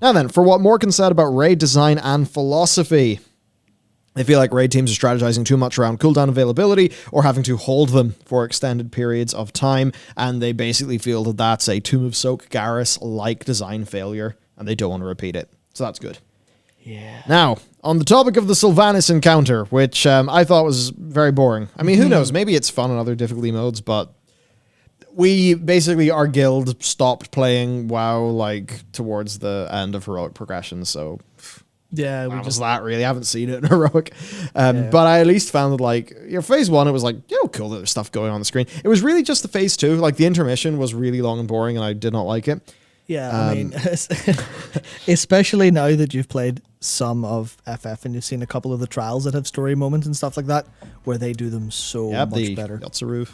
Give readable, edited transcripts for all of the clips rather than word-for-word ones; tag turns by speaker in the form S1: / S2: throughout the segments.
S1: Now then, for what more can said about raid design and philosophy. They feel like raid teams are strategizing too much around cooldown availability or having to hold them for extended periods of time, and they basically feel that that's a Tomb of Soak Garrus-like design failure, and they don't want to repeat it. So that's good.
S2: Yeah.
S1: Now, on the topic of the Sylvanas encounter, which I thought was very boring. I mean, who knows? Maybe it's fun in other difficulty modes, but we basically, our guild stopped playing WoW like towards the end of heroic progression, so
S2: Yeah,
S1: that was that really. I haven't seen it in heroic.
S2: Yeah.
S1: But I at least found that, like, phase 1, it was like, cool that there's stuff going on the screen. It was really just the phase 2. Like, the intermission was really long and boring, and I did not like it.
S2: Yeah, I mean, especially now that you've played some of FF and you've seen a couple of the trials that have story moments and stuff like that, where they do them so much better.
S1: Yotzaru.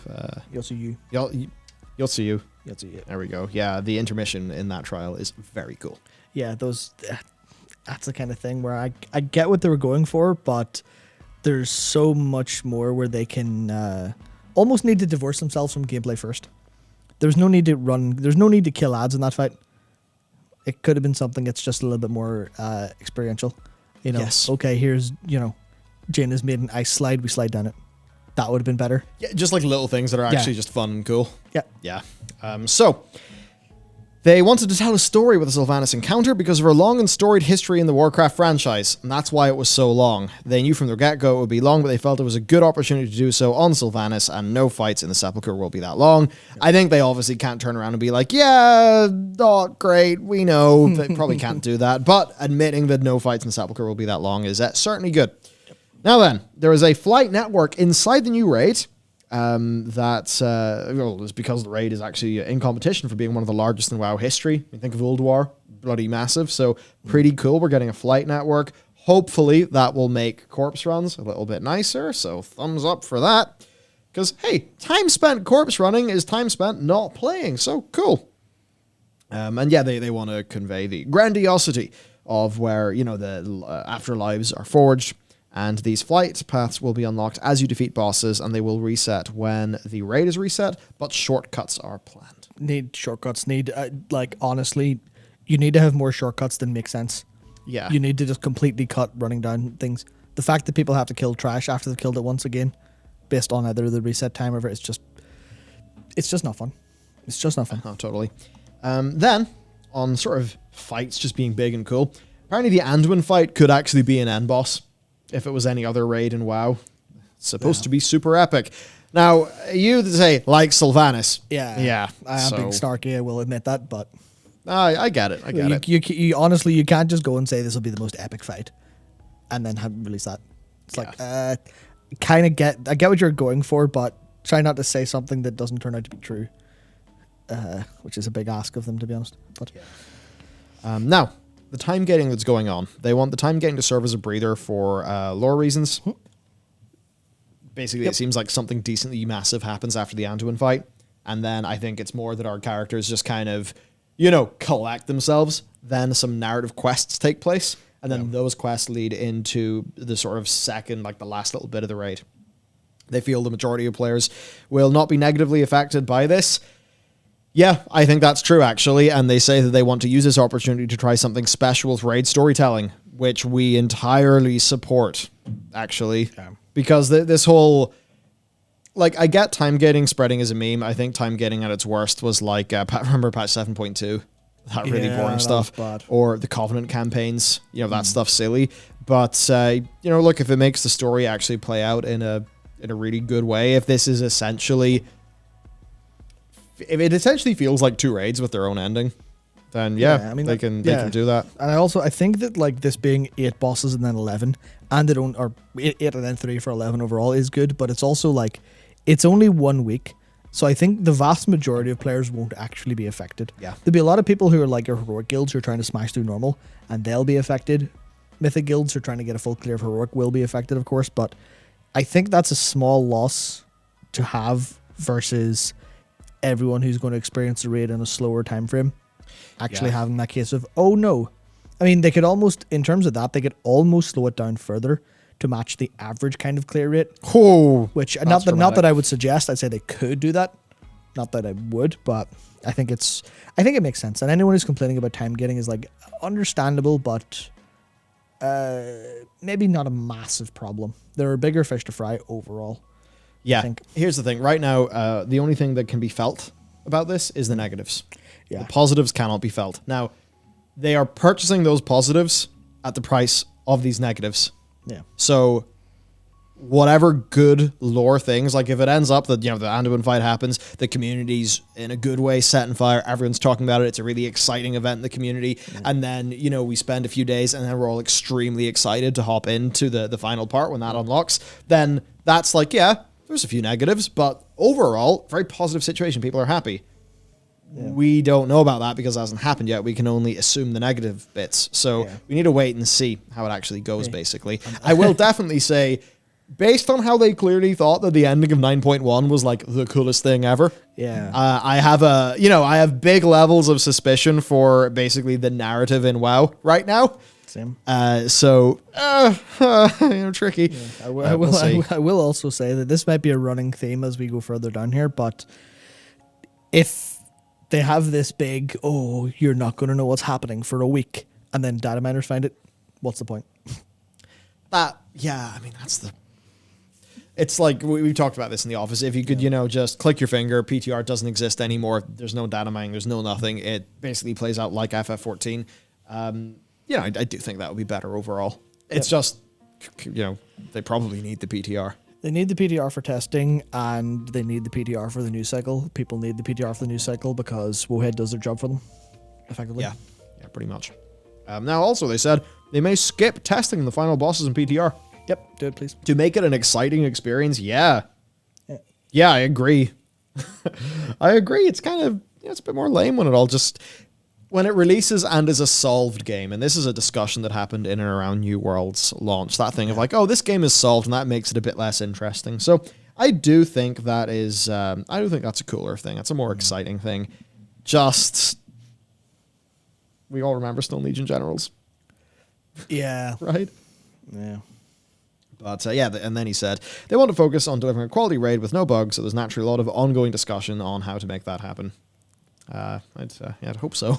S2: Yotsu.
S1: Yotsu.
S2: Yotsu.
S1: There we go. Yeah, the intermission in that trial is very cool.
S2: Yeah, those. That's the kind of thing where I get what they were going for, but there's so much more where they can almost need to divorce themselves from gameplay first. There's no need to kill ads in that fight. It could have been something that's just a little bit more experiential.
S1: Yes.
S2: Okay, here's, Jaina's made an ice slide, we slide down it. That would have been better.
S1: Yeah, just like little things that are actually just fun and cool.
S2: Yeah.
S1: Yeah. So, they wanted to tell a story with the Sylvanas encounter because of her long and storied history in the Warcraft franchise, and that's why it was so long. They knew from the get-go it would be long, but they felt it was a good opportunity to do so on Sylvanas, and no fights in the Sepulchre will be that long. I think they obviously can't turn around and be like, yeah, not great, we know. They probably can't do that, but admitting that no fights in the Sepulchre will be that long is certainly good. Now then, there is a flight network inside the new raid, is because the raid is actually in competition for being one of the largest in WoW history. You think of Ulduar, bloody massive, so pretty cool. We're getting a flight network. Hopefully that will make corpse runs a little bit nicer, so thumbs up for that. Because, hey, time spent corpse running is time spent not playing, so cool. And yeah, they want to convey the grandiosity of where, the afterlives are forged. And these flight paths will be unlocked as you defeat bosses, and they will reset when the raid is reset, but shortcuts are planned.
S2: Need shortcuts. Honestly, you need to have more shortcuts than make sense.
S1: Yeah.
S2: You need to just completely cut running down things. The fact that people have to kill trash after they've killed it once again, based on either the reset time or it's just not fun. It's just not fun.
S1: Oh, totally. Then, on sort of fights just being big and cool, apparently the Anduin fight could actually be an end boss. If it was any other raid in WoW. It's supposed to be super epic. Now, you say, like Sylvanas.
S2: Yeah. I am being snarky, I will admit that, but...
S1: I get it,
S2: You honestly, you can't just go and say this will be the most epic fight and then release that. It's I get what you're going for, but try not to say something that doesn't turn out to be true. Which is a big ask of them, to be honest. But
S1: now... the time gating that's going on. They want the time gating to serve as a breather for lore reasons. Basically, It seems like something decently massive happens after the Anduin fight. And then I think it's more that our characters just kind of, collect themselves. Then some narrative quests take place. And then those quests lead into the sort of second, the last little bit of the raid. They feel the majority of players will not be negatively affected by this. Yeah, I think that's true, actually, and they say that they want to use this opportunity to try something special with raid storytelling, which we entirely support, actually, because this whole... I get time gating spreading as a meme. I think time gating at its worst was remember patch 7.2? That really boring stuff. Or the Covenant campaigns, that stuff's silly. But, look, if it makes the story actually play out in a really good way, if this is essentially... If it essentially feels like two raids with their own ending, then they can do that.
S2: And I think that this being 8 bosses and then 11, and or 8 and then 3 for 11 overall is good, but it's also it's only 1 week, so I think the vast majority of players won't actually be affected.
S1: Yeah,
S2: there'll be a lot of people who are your heroic guilds who are trying to smash through normal, and they'll be affected. Mythic guilds who are trying to get a full clear of heroic will be affected, of course, but I think that's a small loss to have versus everyone who's going to experience the raid in a slower time frame actually having that case of, oh no. I mean, they could almost, in terms of that, they could almost slow it down further to match the average kind of clear rate.
S1: Oh,
S2: which not that I would suggest. I'd say they could do that, Not that I would, but I think it makes sense. And anyone who's complaining about time gating is like understandable, but maybe not a massive problem. There are bigger fish to fry overall.
S1: Yeah.
S2: I think.
S1: Here's the thing. Right now, the only thing that can be felt about this is the negatives.
S2: Yeah.
S1: The positives cannot be felt. Now, they are purchasing those positives at the price of these negatives.
S2: Yeah.
S1: So whatever good lore things, like if it ends up that, the Anduin fight happens, the community's in a good way set on fire, everyone's talking about it, it's a really exciting event in the community, and then, we spend a few days and then we're all extremely excited to hop into the final part when that unlocks, then that's like, yeah, there's a few negatives, but overall, very positive situation. People are happy. Yeah. We don't know about that because it hasn't happened yet. We can only assume the negative bits. So we need to wait and see how it actually goes, basically. I will definitely say, based on how they clearly thought that the ending of 9.1 was like the coolest thing ever.
S2: Yeah.
S1: I have big levels of suspicion for basically the narrative in WoW right now.
S2: Same.
S1: Tricky.
S2: Yeah, I will also say that this might be a running theme as we go further down here, but if they have this big, you're not going to know what's happening for a week, and then data miners find it, what's the point?
S1: It's like, we've talked about this in the office. If you could, just click your finger, PTR doesn't exist anymore, there's no data mining, there's no nothing, it basically plays out like FF14. I do think that would be better overall. It's just, they probably need the PTR.
S2: They need the PTR for testing, and they need the PTR for the news cycle. People need the PTR for the news cycle because Wohead does their job for them, effectively.
S1: Yeah, pretty much. Now, also, they said they may skip testing the final bosses in PTR.
S2: Yep, do it, please.
S1: To make it an exciting experience, yeah, I agree. I agree. It's kind of, it's a bit more lame when it releases and is a solved game. And this is a discussion that happened in and around New World's launch. That thing of like, this game is solved, and that makes it a bit less interesting. So I do think that's a cooler thing. That's a more exciting thing. Just, we all remember Stone Legion Generals.
S2: Yeah.
S1: Right?
S2: Yeah.
S1: But and then he said, they want to focus on delivering a quality raid with no bugs, so there's naturally a lot of ongoing discussion on how to make that happen. I'd hope so.